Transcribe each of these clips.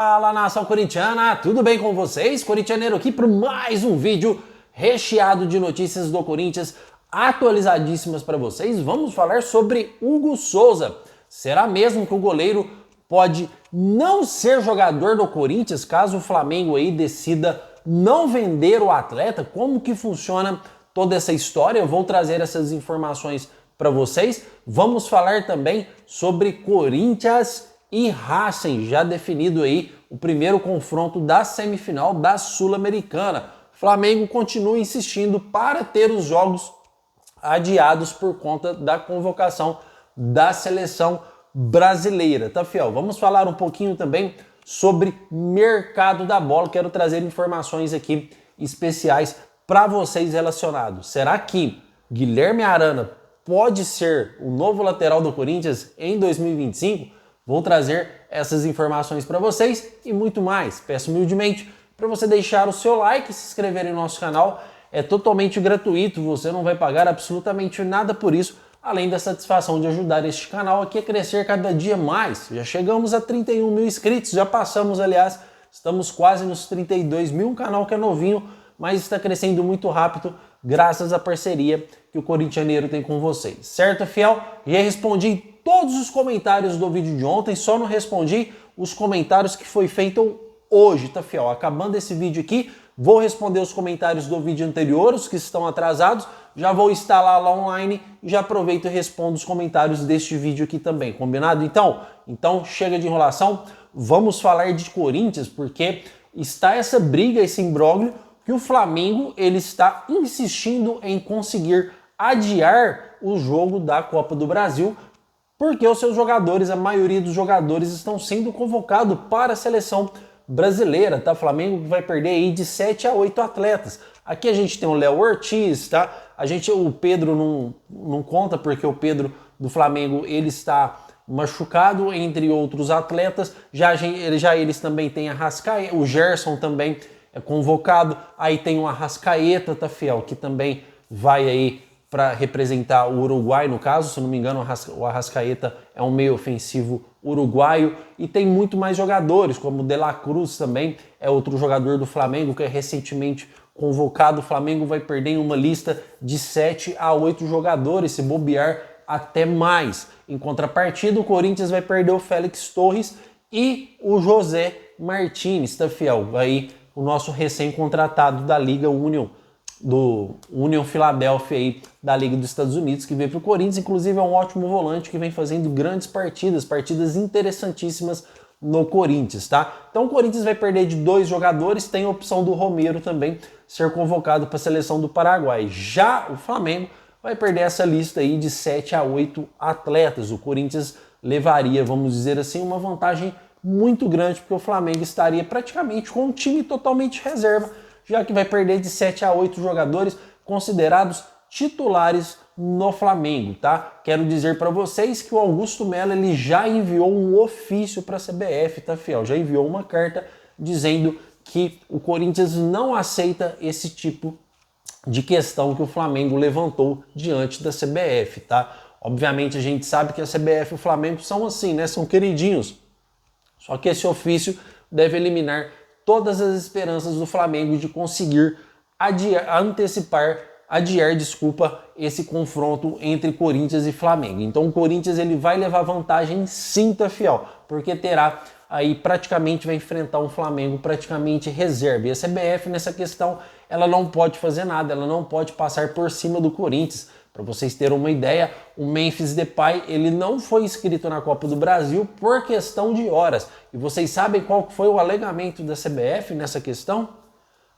Fala, nação corintiana, tudo bem com vocês? Corintianeiro aqui para mais um vídeo recheado de notícias do Corinthians atualizadíssimas para vocês. Vamos falar sobre Hugo Souza. Será mesmo que o goleiro pode não ser jogador do Corinthians caso o Flamengo aí decida não vender o atleta? Como que funciona toda essa história? Eu vou trazer essas informações para vocês. Vamos falar também sobre Corinthians e Racing, já definido aí o primeiro confronto da semifinal da Sul-Americana. Flamengo continua insistindo para ter os jogos adiados por conta da convocação da seleção brasileira, tá, fiel? Vamos falar um pouquinho também sobre mercado da bola. Quero trazer informações aqui especiais para vocês relacionados. Será que Guilherme Arana pode ser o novo lateral do Corinthians em 2025? Vou trazer essas informações para vocês e muito mais. Peço humildemente para você deixar o seu like e se inscrever em nosso canal. É totalmente gratuito, você não vai pagar absolutamente nada por isso, além da satisfação de ajudar este canal aqui a crescer cada dia mais. Já chegamos a 31 mil inscritos, já passamos, aliás, estamos quase nos 32 mil, um canal que é novinho, mas está crescendo muito rápido graças à parceria que o corintianeiro tem com vocês. Certo, fiel? Já respondi todos os comentários do vídeo de ontem, só não respondi os comentários que foi feito hoje, tá, fiel? Acabando esse vídeo aqui, vou responder os comentários do vídeo anterior, os que estão atrasados, já vou instalar lá online e já aproveito e respondo os comentários deste vídeo aqui também, combinado? Então chega de enrolação, vamos falar de Corinthians, porque está essa briga, esse imbróglio, que o Flamengo ele está insistindo em conseguir adiar o jogo da Copa do Brasil, porque os seus jogadores, a maioria dos jogadores estão sendo convocados para a seleção brasileira, tá? O Flamengo vai perder aí de 7 a 8 atletas. Aqui a gente tem o Léo Ortiz, tá? O Pedro não conta porque o Pedro do Flamengo ele está machucado, entre outros atletas. Já eles também têm a Arrascaeta, o Gerson também é convocado. Aí tem o Arrascaeta, tá, fiel? Que também vai aí para representar o Uruguai, no caso, se não me engano, o Arrascaeta é um meio ofensivo uruguaio, e tem muito mais jogadores, como o De La Cruz também é outro jogador do Flamengo que é recentemente convocado. O Flamengo vai perder em uma lista de 7 a 8 jogadores, se bobear até mais. Em contrapartida, o Corinthians vai perder o Félix Torres e o José Martínez, tá, fiel? Aí o nosso recém-contratado da Liga Union, do Union Philadelphia aí, da Liga dos Estados Unidos, que veio para o Corinthians. Inclusive é um ótimo volante que vem fazendo grandes partidas interessantíssimas no Corinthians, tá? Então o Corinthians vai perder de 2 jogadores, tem a opção do Romero também ser convocado para a seleção do Paraguai. Já o Flamengo vai perder essa lista aí de 7 a 8 atletas. O Corinthians levaria, vamos dizer assim, uma vantagem muito grande, porque o Flamengo estaria praticamente com um time totalmente reserva, já que vai perder de 7 a 8 jogadores considerados titulares no Flamengo, tá? Quero dizer para vocês que o Augusto Melo ele já enviou um ofício para a CBF, tá, fiel? Já enviou uma carta dizendo que o Corinthians não aceita esse tipo de questão que o Flamengo levantou diante da CBF, tá? Obviamente a gente sabe que a CBF e o Flamengo são assim, né? São queridinhos. Só que esse ofício deve eliminar todas as esperanças do Flamengo de conseguir adiar, esse confronto entre Corinthians e Flamengo. Então o Corinthians ele vai levar vantagem sim, tá, fiel? Porque terá aí praticamente, vai enfrentar um Flamengo praticamente reserva. E a CBF nessa questão, ela não pode fazer nada, ela não pode passar por cima do Corinthians. Para vocês terem uma ideia, o Memphis Depay ele não foi inscrito na Copa do Brasil por questão de horas. E vocês sabem qual foi o alegamento da CBF nessa questão?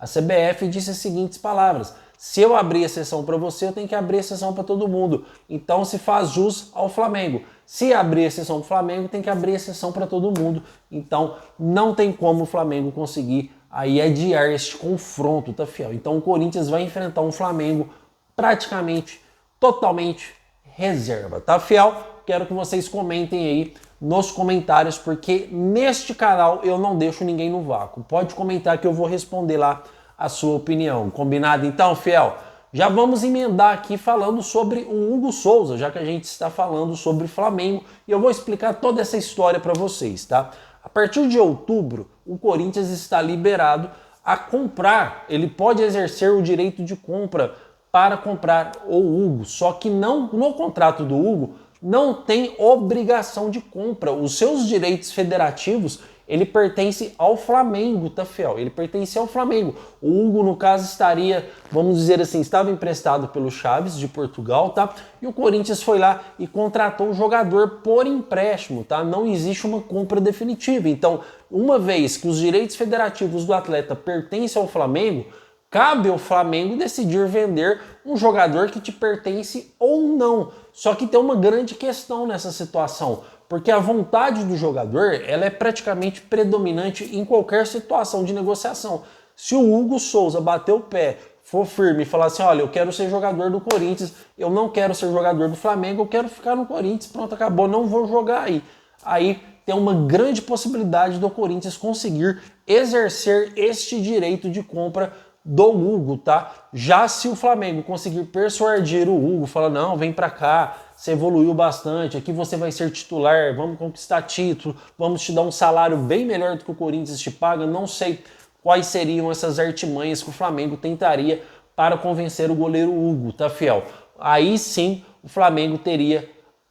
A CBF disse as seguintes palavras: se eu abrir exceção para você, eu tenho que abrir exceção para todo mundo. Então se faz jus ao Flamengo. Se abrir exceção para o Flamengo, tem que abrir exceção para todo mundo. Então não tem como o Flamengo conseguir aí adiar este confronto, tá, fiel? Então o Corinthians vai enfrentar um Flamengo praticamente totalmente reserva, tá, fiel? Quero que vocês comentem aí nos comentários, porque neste canal eu não deixo ninguém no vácuo. Pode comentar que eu vou responder lá a sua opinião. Combinado então, fiel? Já vamos emendar aqui falando sobre o Hugo Souza, já que a gente está falando sobre Flamengo, e eu vou explicar toda essa história para vocês, tá? A partir de outubro, o Corinthians está liberado a comprar, ele pode exercer o direito de compra para comprar o Hugo, só que não no contrato do Hugo não tem obrigação de compra. Os seus direitos federativos, ele pertence ao Flamengo, tá, fiel? Ele pertence ao Flamengo. O Hugo, no caso, estaria, vamos dizer assim, estava emprestado pelo Chaves de Portugal, tá? E o Corinthians foi lá e contratou o jogador por empréstimo, tá? Não existe uma compra definitiva. Então, uma vez que os direitos federativos do atleta pertencem ao Flamengo, cabe ao Flamengo decidir vender um jogador que te pertence ou não. Só que tem uma grande questão nessa situação, porque a vontade do jogador ela é praticamente predominante em qualquer situação de negociação. Se o Hugo Souza bater o pé, for firme e falar assim, olha, eu quero ser jogador do Corinthians, eu não quero ser jogador do Flamengo, eu quero ficar no Corinthians, pronto, acabou, não vou jogar aí. Aí tem uma grande possibilidade do Corinthians conseguir exercer este direito de compra do Hugo, tá? Já se o Flamengo conseguir persuadir o Hugo, fala, não, vem pra cá, você evoluiu bastante, aqui você vai ser titular, vamos conquistar título, vamos te dar um salário bem melhor do que o Corinthians te paga, não sei quais seriam essas artimanhas que o Flamengo tentaria para convencer o goleiro Hugo, tá, fiel? Aí sim o Flamengo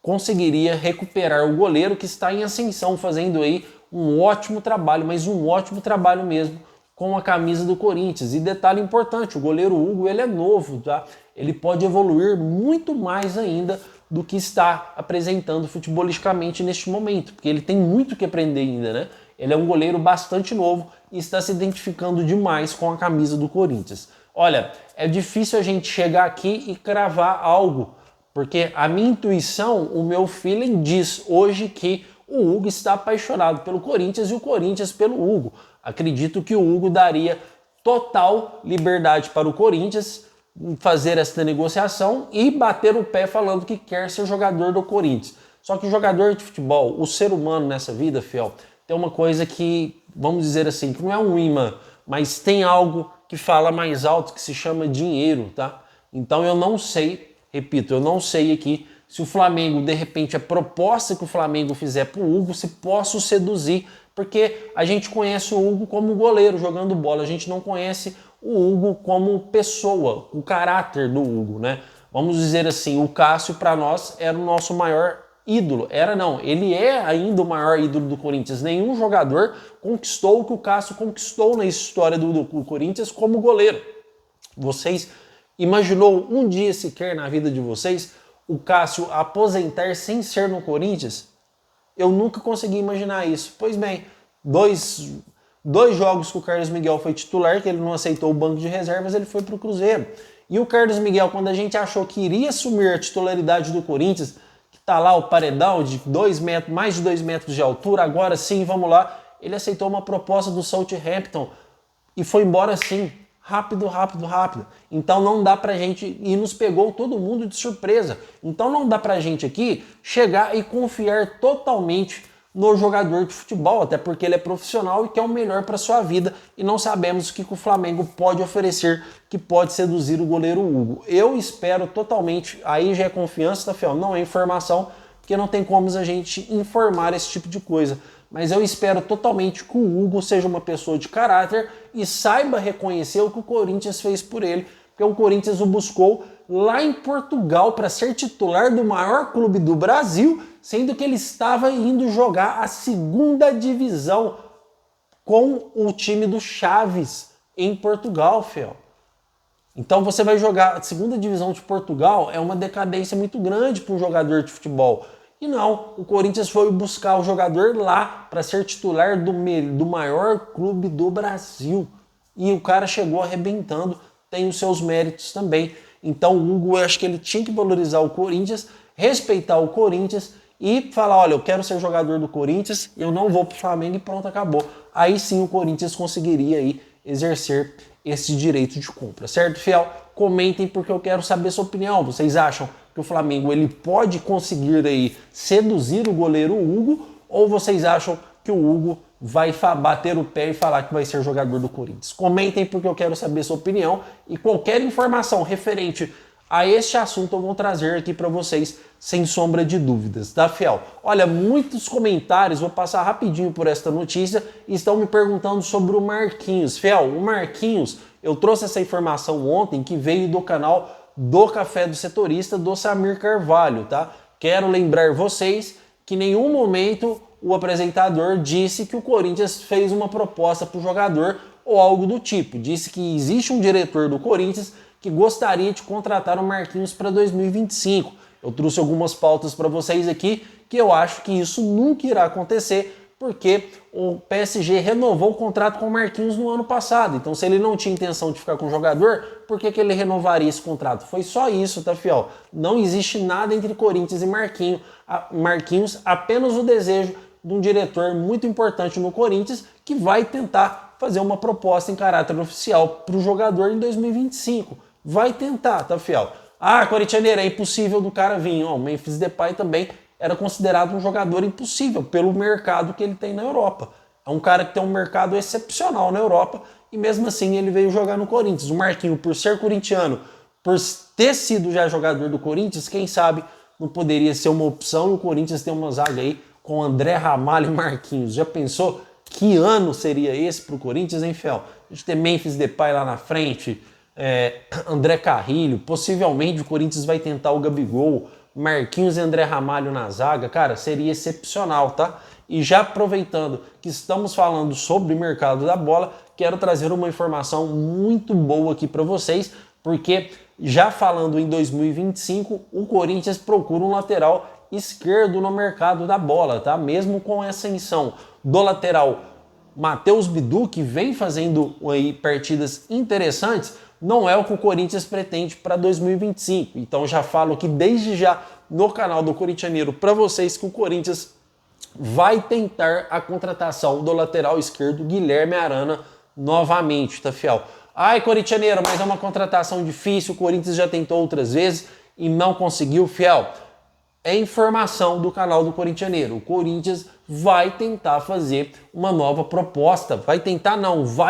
conseguiria recuperar o goleiro que está em ascensão, fazendo aí um ótimo trabalho, mas um ótimo trabalho mesmo, com a camisa do Corinthians. E detalhe importante, o goleiro Hugo ele é novo, tá? Ele pode evoluir muito mais ainda do que está apresentando futebolisticamente neste momento, porque ele tem muito que aprender ainda, né? Ele é um goleiro bastante novo e está se identificando demais com a camisa do Corinthians. Olha, é difícil a gente chegar aqui e cravar algo, porque a minha intuição, o meu feeling diz hoje que o Hugo está apaixonado pelo Corinthians e o Corinthians pelo Hugo. Acredito que o Hugo daria total liberdade para o Corinthians fazer esta negociação e bater o pé falando que quer ser jogador do Corinthians. Só que o jogador de futebol, o ser humano nessa vida, fiel, tem uma coisa que, vamos dizer assim, que não é um imã, mas tem algo que fala mais alto que se chama dinheiro, tá? Então eu não sei, repito, eu não sei aqui se o Flamengo, de repente, a proposta que o Flamengo fizer para o Hugo, se possa o seduzir, porque a gente conhece o Hugo como goleiro jogando bola, a gente não conhece o Hugo como pessoa, o caráter do Hugo, né? Vamos dizer assim, o Cássio para nós era o nosso maior ídolo. Era não, ele é ainda o maior ídolo do Corinthians. Nenhum jogador conquistou o que o Cássio conquistou na história do Corinthians como goleiro. Vocês imaginou um dia sequer na vida de vocês o Cássio aposentar sem ser no Corinthians? Eu nunca consegui imaginar isso. Pois bem, dois jogos que o Carlos Miguel foi titular, que ele não aceitou o banco de reservas, ele foi para o Cruzeiro. E o Carlos Miguel, quando a gente achou que iria assumir a titularidade do Corinthians, que tá lá o paredão de 2 metros, mais de 2 metros de altura, agora sim, vamos lá, ele aceitou uma proposta do Southampton e foi embora assim. Rápido. Então não dá pra gente, e nos pegou todo mundo de surpresa. Então não dá pra gente aqui chegar e confiar totalmente no jogador de futebol, até porque ele é profissional e quer o melhor para sua vida e não sabemos o que o Flamengo pode oferecer que pode seduzir o goleiro Hugo. Eu espero totalmente, aí já é confiança, tá, fiel? Não é informação, porque não tem como a gente informar esse tipo de coisa. Mas eu espero totalmente que o Hugo seja uma pessoa de caráter e saiba reconhecer o que o Corinthians fez por ele, porque o Corinthians o buscou lá em Portugal para ser titular do maior clube do Brasil, sendo que ele estava indo jogar a segunda divisão com o time do Chaves em Portugal, fiel. Então você vai jogar a segunda divisão de Portugal, é uma decadência muito grande para um jogador de futebol. E não, o Corinthians foi buscar o jogador lá para ser titular do maior clube do Brasil. E o cara chegou arrebentando, tem os seus méritos também. Então o Hugo, eu acho que ele tinha que valorizar o Corinthians, respeitar o Corinthians e falar, olha, eu quero ser jogador do Corinthians, eu não vou pro Flamengo e pronto, acabou. Aí sim o Corinthians conseguiria aí exercer esse direito de compra, certo, fiel? Comentem porque eu quero saber sua opinião. Vocês acham que o Flamengo ele pode conseguir aí seduzir o goleiro Hugo, ou vocês acham que o Hugo vai bater o pé e falar que vai ser jogador do Corinthians? Comentem porque eu quero saber sua opinião e qualquer informação referente a este assunto eu vou trazer aqui para vocês sem sombra de dúvidas, tá, fiel? Olha, muitos comentários, vou passar rapidinho por esta notícia, estão me perguntando sobre o Marquinhos. Fiel, o Marquinhos, eu trouxe essa informação ontem que veio do canal do Café do Setorista, do Samir Carvalho, tá? Quero lembrar vocês que em nenhum momento o apresentador disse que o Corinthians fez uma proposta para o jogador ou algo do tipo. Disse que existe um diretor do Corinthians que gostaria de contratar o Marquinhos para 2025. Eu trouxe algumas pautas para vocês aqui que eu acho que isso nunca irá acontecer, porque o PSG renovou o contrato com o Marquinhos no ano passado. Então, se ele não tinha intenção de ficar com o jogador, por que ele renovaria esse contrato? Foi só isso, tá, fiel? Não existe nada entre Corinthians e Marquinhos, apenas o desejo de um diretor muito importante no Corinthians que vai tentar fazer uma proposta em caráter oficial para o jogador em 2025. Vai tentar, tá, fiel? Ah, corintianeiro, é impossível do cara vir. O Memphis Depay também era considerado um jogador impossível pelo mercado que ele tem na Europa. É um cara que tem um mercado excepcional na Europa e mesmo assim ele veio jogar no Corinthians. O Marquinhos, por ser corintiano, por ter sido já jogador do Corinthians, quem sabe não poderia ser uma opção e o Corinthians tem uma zaga aí com André Ramalho e Marquinhos. Já pensou que ano seria esse para o Corinthians, hein, fiel? A gente tem Memphis Depay lá na frente, André Carrilho, possivelmente o Corinthians vai tentar o Gabigol, Marquinhos e André Ramalho na zaga, cara, seria excepcional, tá? E já aproveitando que estamos falando sobre o mercado da bola, quero trazer uma informação muito boa aqui para vocês, porque já falando em 2025, o Corinthians procura um lateral esquerdo no mercado da bola, tá? Mesmo com essa ascensão do lateral Matheus Bidu, que vem fazendo aí partidas interessantes, não é o que o Corinthians pretende para 2025. Então já falo aqui desde já no canal do Corintianeiro para vocês que o Corinthians vai tentar a contratação do lateral esquerdo Guilherme Arana novamente, tá, fiel? Ai, Corintianeiro, mas é uma contratação difícil, o Corinthians já tentou outras vezes e não conseguiu, fiel. É informação do canal do Corintianeiro. O Corinthians vai tentar fazer uma nova proposta. Vai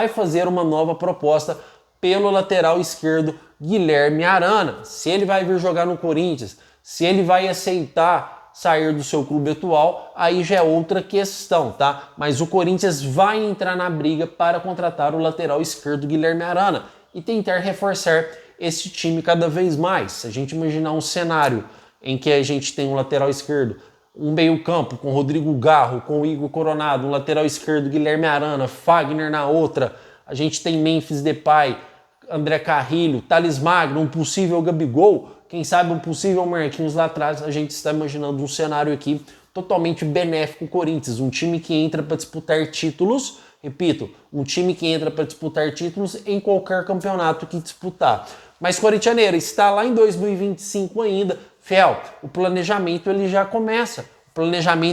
fazer uma nova proposta pelo lateral esquerdo Guilherme Arana. Se ele vai vir jogar no Corinthians, se ele vai aceitar sair do seu clube atual, aí já é outra questão, tá? Mas o Corinthians vai entrar na briga para contratar o lateral esquerdo Guilherme Arana e tentar reforçar esse time cada vez mais. Se a gente imaginar um cenário em que a gente tem um lateral esquerdo, um meio-campo com Rodrigo Garro, com o Igor Coronado, um lateral esquerdo Guilherme Arana, Fagner na outra, a gente tem Memphis Depay, André Carrilho, Thales Magno, um possível Gabigol, quem sabe um possível Marquinhos lá atrás, a gente está imaginando um cenário aqui totalmente benéfico ao Corinthians, um time que entra para disputar títulos, repito, um time que entra para disputar títulos em qualquer campeonato que disputar. Mas Corintianeiro, está lá em 2025 ainda, fiel, o planejamento ele já começa,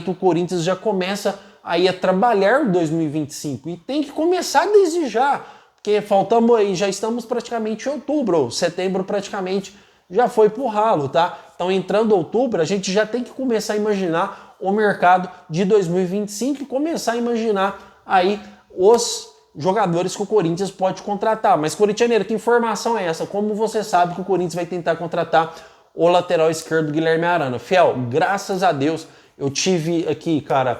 o Corinthians já começa aí a trabalhar em 2025 e tem que começar desde já, porque faltamos aí, já estamos praticamente em outubro, setembro praticamente já foi pro ralo, tá? Então entrando outubro, a gente já tem que começar a imaginar o mercado de 2025 e começar a imaginar aí os jogadores que o Corinthians pode contratar. Mas, Corintianeiro, que informação é essa? Como você sabe que o Corinthians vai tentar contratar o lateral esquerdo Guilherme Arana? Fiel, graças a Deus, eu tive aqui, cara,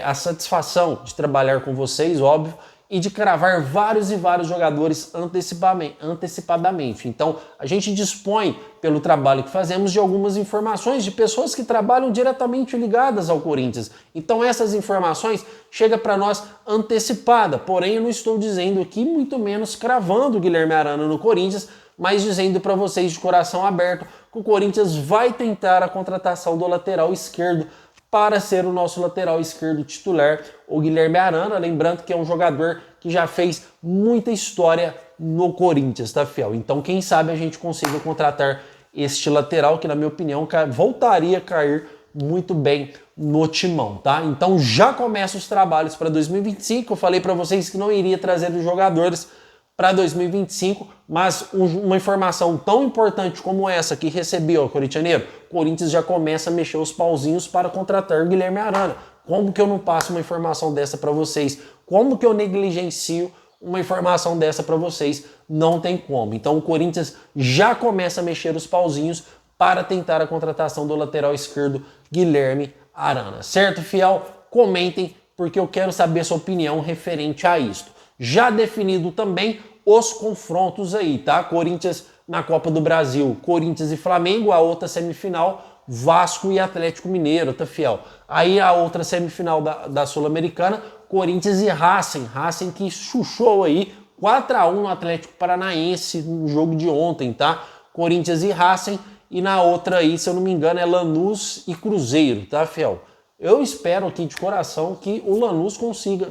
a satisfação de trabalhar com vocês, óbvio, e de cravar vários e vários jogadores antecipadamente. Então, a gente dispõe, pelo trabalho que fazemos, de algumas informações de pessoas que trabalham diretamente ligadas ao Corinthians. Então, essas informações chegam para nós antecipada. Porém, eu não estou dizendo aqui, muito menos cravando o Guilherme Arana no Corinthians, mas dizendo para vocês de coração aberto que o Corinthians vai tentar a contratação do lateral esquerdo para ser o nosso lateral esquerdo titular, o Guilherme Arana, lembrando que é um jogador que já fez muita história no Corinthians, tá, fiel? Então, quem sabe a gente consiga contratar este lateral, que na minha opinião voltaria a cair muito bem no timão, tá? Então, já começam os trabalhos para 2025, eu falei para vocês que não iria trazer os jogadores para 2025, mas uma informação tão importante como essa que recebi, ó, Corintianeiro, o Corinthians já começa a mexer os pauzinhos para contratar o Guilherme Arana. Como que eu não passo uma informação dessa para vocês? Como que eu negligencio uma informação dessa para vocês, não tem como. Então o Corinthians já começa a mexer os pauzinhos para tentar a contratação do lateral esquerdo Guilherme Arana. Certo, fiel? Comentem, porque eu quero saber sua opinião referente a isto. Já definido também os confrontos aí, tá? Corinthians na Copa do Brasil, Corinthians e Flamengo, a outra semifinal, Vasco e Atlético Mineiro, tá, fiel? Aí a outra semifinal da Sul-Americana, Corinthians e Racing. Racing que chuchou aí 4-1 no Atlético Paranaense no jogo de ontem, tá? Corinthians e Racing. E na outra aí, se eu não me engano, é Lanús e Cruzeiro, tá, fiel? Eu espero aqui de coração que o Lanús consiga.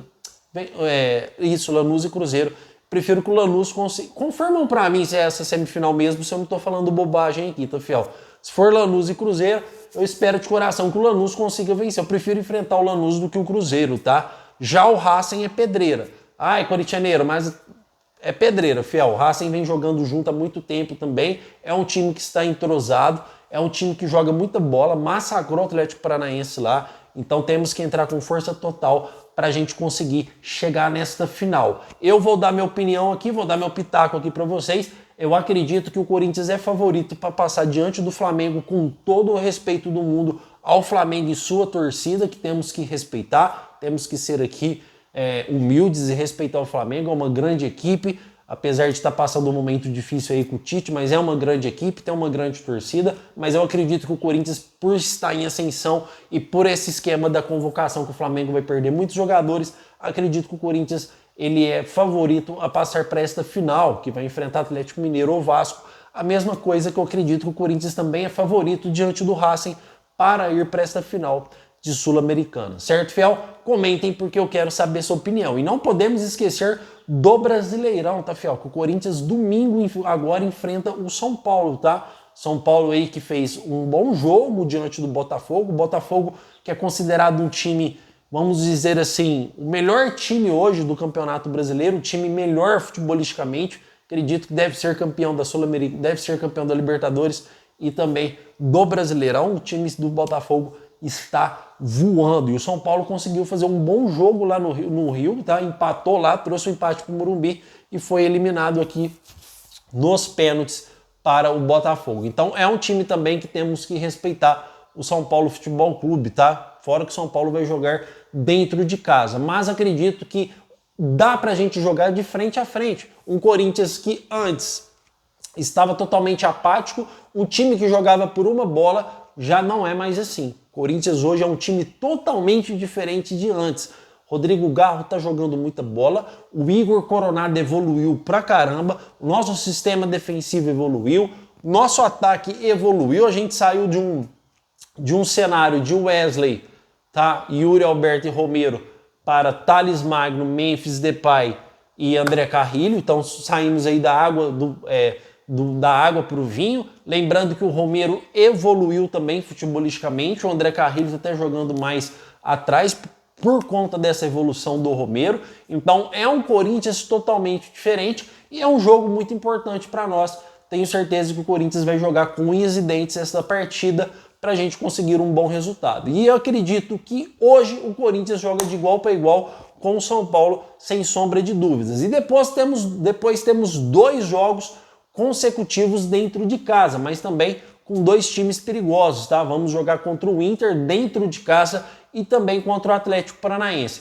Lanús e Cruzeiro. Prefiro que o Lanús consiga. Confirmam pra mim se é essa semifinal mesmo, se eu não tô falando bobagem aqui, tá, fiel? Se for Lanús e Cruzeiro, eu espero de coração que o Lanús consiga vencer. Eu prefiro enfrentar o Lanús do que o Cruzeiro, tá? Já o Racing é pedreira. Ai, corintianeiro, mas é pedreira, fiel. O Racing vem jogando junto há muito tempo também. É um time que está entrosado, é um time que joga muita bola, massacrou o Atlético Paranaense lá. Então temos que entrar com força total para a gente conseguir chegar nesta final. Eu vou dar minha opinião aqui, vou dar meu pitaco aqui para vocês. Eu acredito que o Corinthians é favorito para passar diante do Flamengo, com todo o respeito do mundo ao Flamengo e sua torcida, que temos que respeitar, temos que ser aqui humildes e respeitar o Flamengo. É uma grande equipe, apesar de estar passando um momento difícil aí com o Tite, mas é uma grande equipe, tem uma grande torcida. Mas eu acredito que o Corinthians, por estar em ascensão e por esse esquema da convocação que o Flamengo vai perder muitos jogadores, acredito que o Corinthians ele é favorito a passar para esta final, que vai enfrentar Atlético Mineiro ou Vasco. A mesma coisa que eu acredito que o Corinthians também é favorito diante do Racing para ir para esta final de Sul-Americana. Certo, fiel? Comentem porque eu quero saber sua opinião. E não podemos esquecer do Brasileirão, tá, fiel? Que o Corinthians domingo agora enfrenta o São Paulo, tá? São Paulo aí que fez um bom jogo diante do Botafogo. O Botafogo que é considerado um time, vamos dizer assim, o melhor time hoje do Campeonato Brasileiro, o time melhor futebolisticamente. Acredito que deve ser campeão da Sul-Americana, deve ser campeão da Libertadores e também do Brasileirão. O time do Botafogo está voando. E o São Paulo conseguiu fazer um bom jogo lá no Rio, tá? Empatou lá, trouxe um empate para o Morumbi e foi eliminado aqui nos pênaltis para o Botafogo. Então é um time também que temos que respeitar, o São Paulo Futebol Clube, tá? Fora que o São Paulo vai jogar dentro de casa. Mas acredito que dá pra gente jogar de frente a frente. Um Corinthians que antes estava totalmente apático, um time que jogava por uma bola, já não é mais assim. Corinthians hoje é um time totalmente diferente de antes. Rodrigo Garro tá jogando muita bola, o Igor Coronado evoluiu pra caramba, o nosso sistema defensivo evoluiu, nosso ataque evoluiu, a gente saiu de um cenário de Wesley, tá? Yuri Alberto e Romero para Thales Magno, Memphis Depay e André Carrilho. Então saímos aí da água da água para o vinho. Lembrando que o Romero evoluiu também futebolisticamente, o André Carrilho está até jogando mais atrás por conta dessa evolução do Romero. Então é um Corinthians totalmente diferente e é um jogo muito importante para nós. Tenho certeza que o Corinthians vai jogar com unhas e dentes essa partida para a gente conseguir um bom resultado. E eu acredito que hoje o Corinthians joga de igual para igual com o São Paulo, sem sombra de dúvidas. E depois temos 2 jogos consecutivos dentro de casa, mas também com 2 times perigosos, tá? Vamos jogar contra o Inter dentro de casa e também contra o Atlético Paranaense.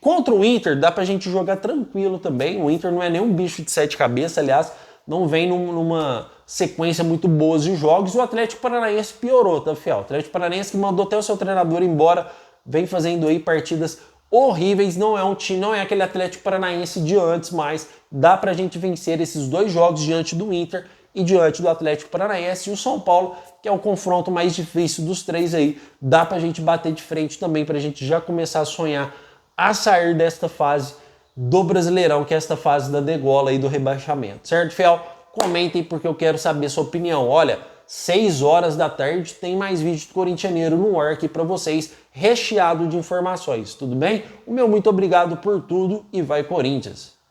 Contra o Inter dá pra gente jogar tranquilo também. O Inter não é nem um bicho de 7 cabeças, aliás, não vem numa sequência muito boa de jogos. O Atlético Paranaense piorou, tá, fiel? O Atlético Paranaense que mandou até o seu treinador embora, vem fazendo aí partidas horríveis. Não é um time, não é aquele Atlético Paranaense de antes, mas dá pra gente vencer esses 2 jogos diante do Inter e diante do Atlético Paranaense. E o São Paulo, que é o confronto mais difícil dos 3 aí, dá pra gente bater de frente também, pra gente já começar a sonhar a sair desta fase do Brasileirão, que é esta fase da degola e do rebaixamento. Certo, fiel? Comentem porque eu quero saber sua opinião. Olha, 6 horas da tarde tem mais vídeo do Corintianeiro no ar aqui para vocês, recheado de informações, tudo bem? O meu muito obrigado por tudo e vai Corinthians!